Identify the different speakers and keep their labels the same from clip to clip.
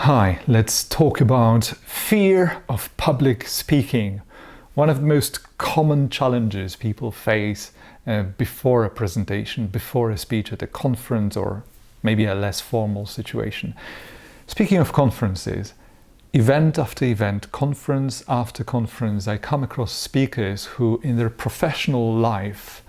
Speaker 1: Hi, let's talk about fear of public speaking. One of the most common challenges people face before a presentation, before a speech at a conference or maybe a less formal situation. Speaking of conferences, event after event, conference after conference, I come across speakers who in their professional life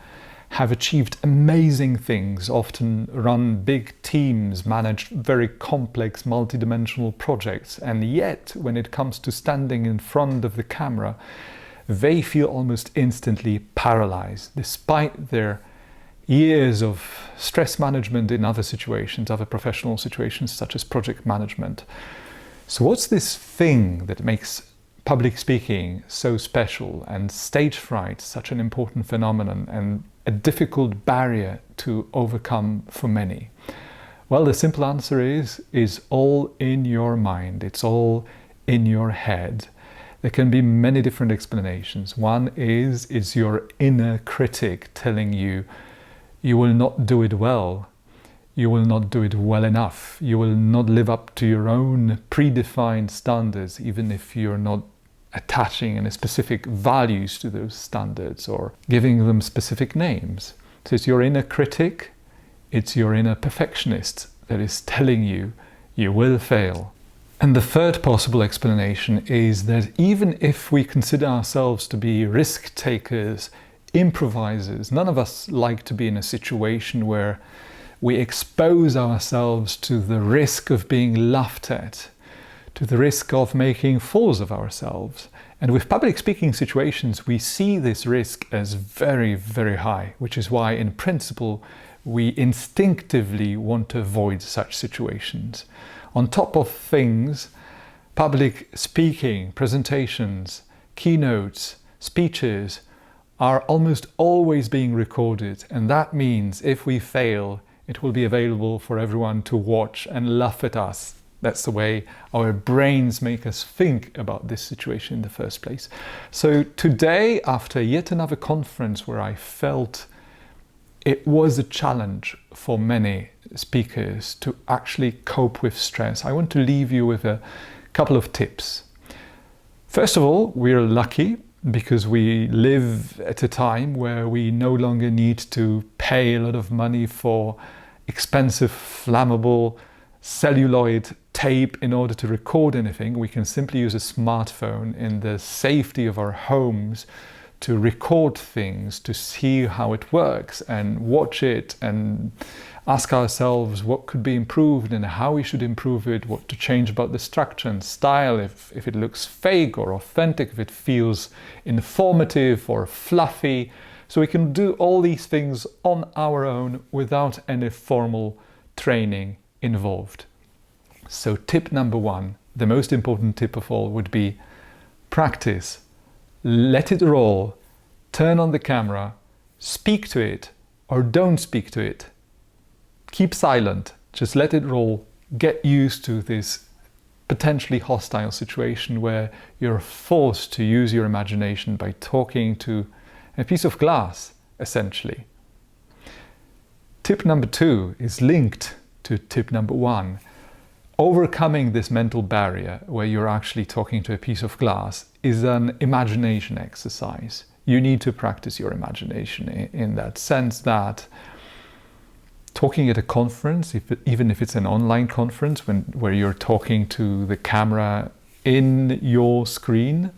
Speaker 1: have achieved amazing things, often run big teams, managed very complex multidimensional projects, and yet when it comes to standing in front of the camera, they feel almost instantly paralyzed, despite their years of stress management in other situations, other professional situations such as project management. So what's this thing that makes public speaking so special and stage fright such an important phenomenon and a difficult barrier to overcome for many? Well, the simple answer is all in your mind. It's all in your head. There can be many different explanations. One is your inner critic telling you, you will not do it well. You will not do it well enough. You will not live up to your own predefined standards, even if you're not attaching any specific values to those standards or giving them specific names. So it's your inner critic, it's your inner perfectionist that is telling you you will fail. And the third possible explanation is that even if we consider ourselves to be risk takers, improvisers, none of us like to be in a situation where we expose ourselves to the risk of being laughed at, to the risk of making fools of ourselves. And with public speaking situations, we see this risk as very, very high, which is why in principle, we instinctively want to avoid such situations. On top of things, public speaking, presentations, keynotes, speeches are almost always being recorded. And that means if we fail, it will be available for everyone to watch and laugh at us. That's the way our brains make us think about this situation in the first place. So today, after yet another conference where I felt it was a challenge for many speakers to actually cope with stress, I want to leave you with a couple of tips. First of all, we're lucky because we live at a time where we no longer need to pay a lot of money for expensive, flammable, celluloid tape in order to record anything. We can simply use a smartphone in the safety of our homes to record things, to see how it works and watch it and ask ourselves what could be improved and how we should improve it, what to change about the structure and style, if it looks fake or authentic, if it feels informative or fluffy. So we can do all these things on our own without any formal training involved. So tip number one, the most important tip of all, would be practice. Let it roll, turn on the camera, speak to it or don't speak to it. Keep silent, just let it roll. Get used to this potentially hostile situation where you're forced to use your imagination by talking to a piece of glass, essentially. Tip number two is linked to tip number one. Overcoming this mental barrier where you're actually talking to a piece of glass is an imagination exercise. You need to practice your imagination in that sense that talking at a conference, even if it's an online conference where you're talking to the camera in your screen,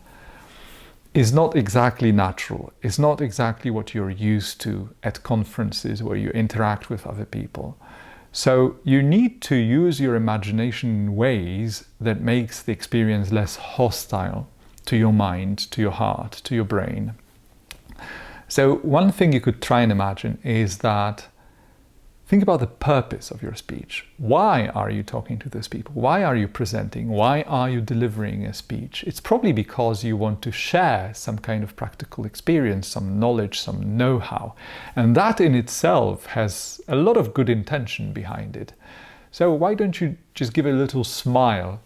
Speaker 1: is not exactly natural. It's not exactly what you're used to at conferences where you interact with other people. So you need to use your imagination in ways that makes the experience less hostile to your mind, to your heart, to your brain. So one thing you could try and imagine is that think about the purpose of your speech. Why are you talking to those people? Why are you presenting? Why are you delivering a speech? It's probably because you want to share some kind of practical experience, some knowledge, some know-how. And that in itself has a lot of good intention behind it. So why don't you just give a little smile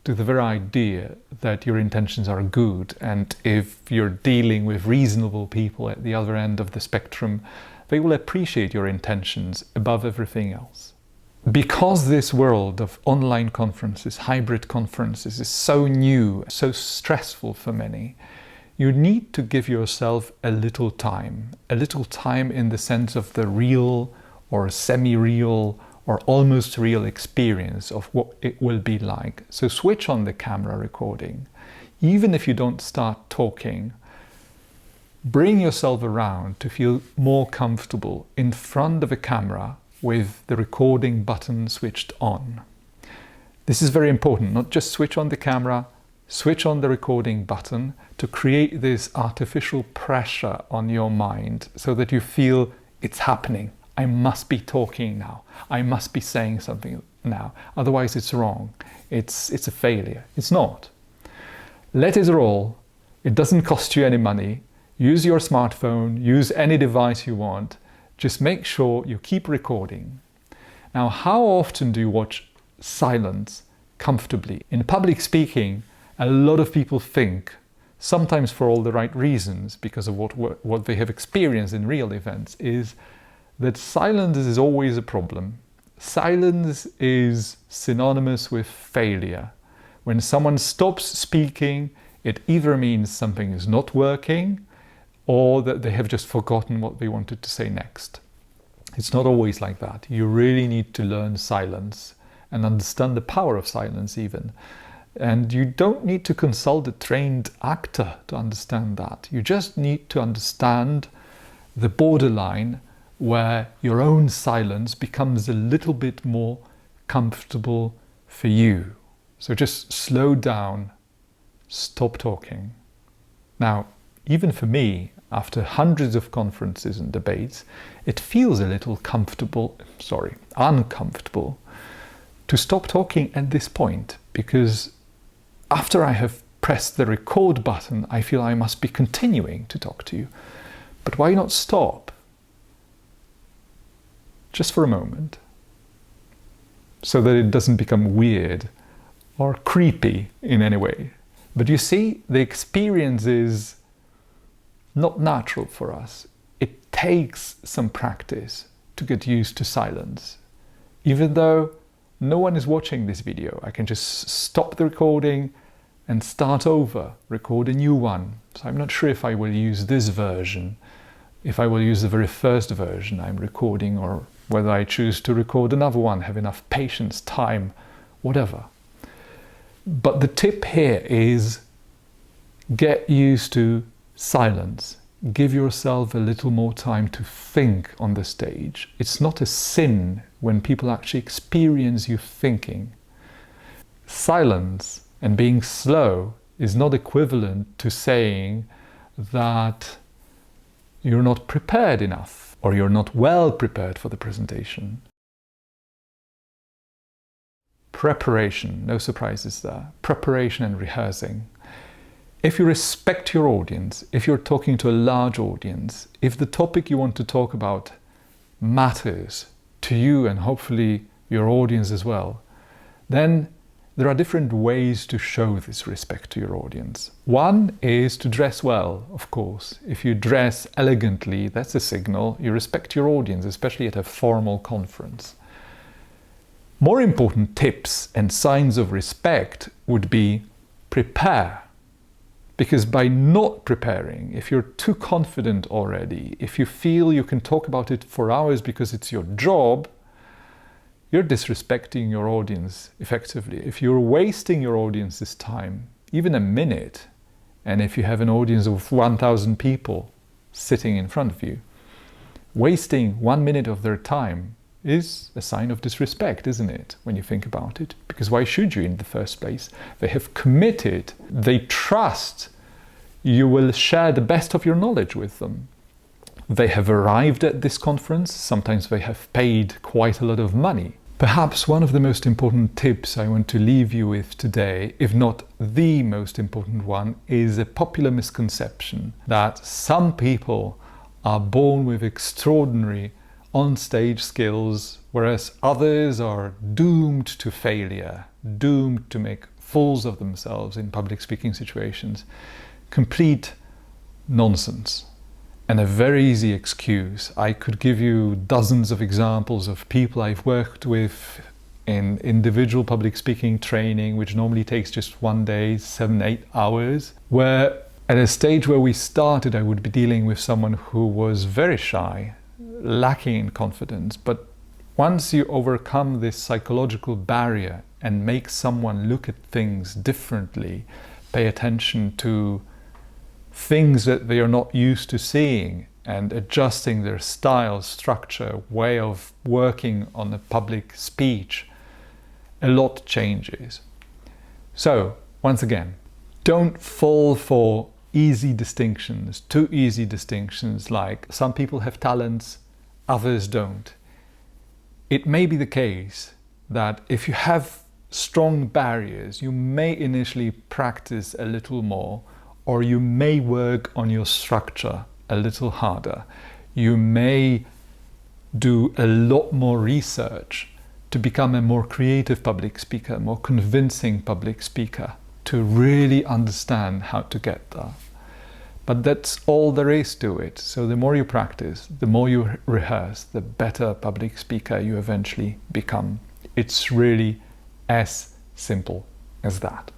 Speaker 1: to the very idea that your intentions are good, and if you're dealing with reasonable people at the other end of the spectrum, they will appreciate your intentions above everything else. Because this world of online conferences, hybrid conferences, is so new, so stressful for many, you need to give yourself a little time in the sense of the real or semi-real or almost real experience of what it will be like. So switch on the camera recording. Even if you don't start talking, bring yourself around to feel more comfortable in front of a camera with the recording button switched on. This is very important, not just switch on the camera, switch on the recording button to create this artificial pressure on your mind so that you feel it's happening. I must be talking now. I must be saying something now. Otherwise it's wrong. It's a failure. It's not. Let it roll. It doesn't cost you any money. Use your smartphone, use any device you want. Just make sure you keep recording. Now, how often do you watch silence comfortably? In public speaking, a lot of people think, sometimes for all the right reasons, because of what they have experienced in real events, is that silence is always a problem. Silence is synonymous with failure. When someone stops speaking, it either means something is not working or that they have just forgotten what they wanted to say next. It's not always like that. You really need to learn silence and understand the power of silence even. And you don't need to consult a trained actor to understand that. You just need to understand the borderline where your own silence becomes a little bit more comfortable for you. So just slow down, stop talking. Now, even for me, after hundreds of conferences and debates, it feels a little uncomfortable to stop talking at this point, because after I have pressed the record button, I feel I must be continuing to talk to you. But why not stop? Just for a moment, so that it doesn't become weird or creepy in any way. But you see, the experience is not natural for us. It takes some practice to get used to silence. Even though no one is watching this video, I can just stop the recording and start over, record a new one. So I'm not sure if I will use this version, if I will use the very first version I'm recording, or whether I choose to record another one, have enough patience, time, whatever. But the tip here is get used to silence. Give yourself a little more time to think on the stage. It's not a sin when people actually experience you thinking. Silence and being slow is not equivalent to saying that you're not prepared enough or you're not well prepared for the presentation. Preparation, no surprises there. Preparation and rehearsing. If you respect your audience, if you're talking to a large audience, if the topic you want to talk about matters to you and hopefully your audience as well, then there are different ways to show this respect to your audience. One is to dress well, of course. If you dress elegantly, that's a signal you respect your audience, especially at a formal conference. More important tips and signs of respect would be prepare. Because by not preparing, if you're too confident already, if you feel you can talk about it for hours because it's your job, you're disrespecting your audience effectively. If you're wasting your audience's time, even a minute, and if you have an audience of 1,000 people sitting in front of you, wasting 1 minute of their time is a sign of disrespect, isn't it, when you think about it? Because why should you in the first place? They have committed, they trust you will share the best of your knowledge with them. They have arrived at this conference, sometimes they have paid quite a lot of money. Perhaps one of the most important tips I want to leave you with today, if not the most important one, is a popular misconception that some people are born with extraordinary on-stage skills, whereas others are doomed to failure, doomed to make fools of themselves in public speaking situations. Complete nonsense. and a very easy excuse. I could give you dozens of examples of people I've worked with in individual public speaking training, which normally takes just 1 day, 7-8 hours, where at a stage where we started, I would be dealing with someone who was very shy, lacking in confidence. But once you overcome this psychological barrier and make someone look at things differently, pay attention to things that they are not used to seeing, and adjusting their style, structure, way of working on a public speech, a lot changes. So, once again, don't fall for easy distinctions, too easy distinctions, like some people have talents, others don't. It may be the case that if you have strong barriers, you may initially practice a little more, or you may work on your structure a little harder. You may do a lot more research to become a more creative public speaker, more convincing public speaker, to really understand how to get there. But that's all there is to it. So the more you practice, the more you rehearse, the better public speaker you eventually become. It's really as simple as that.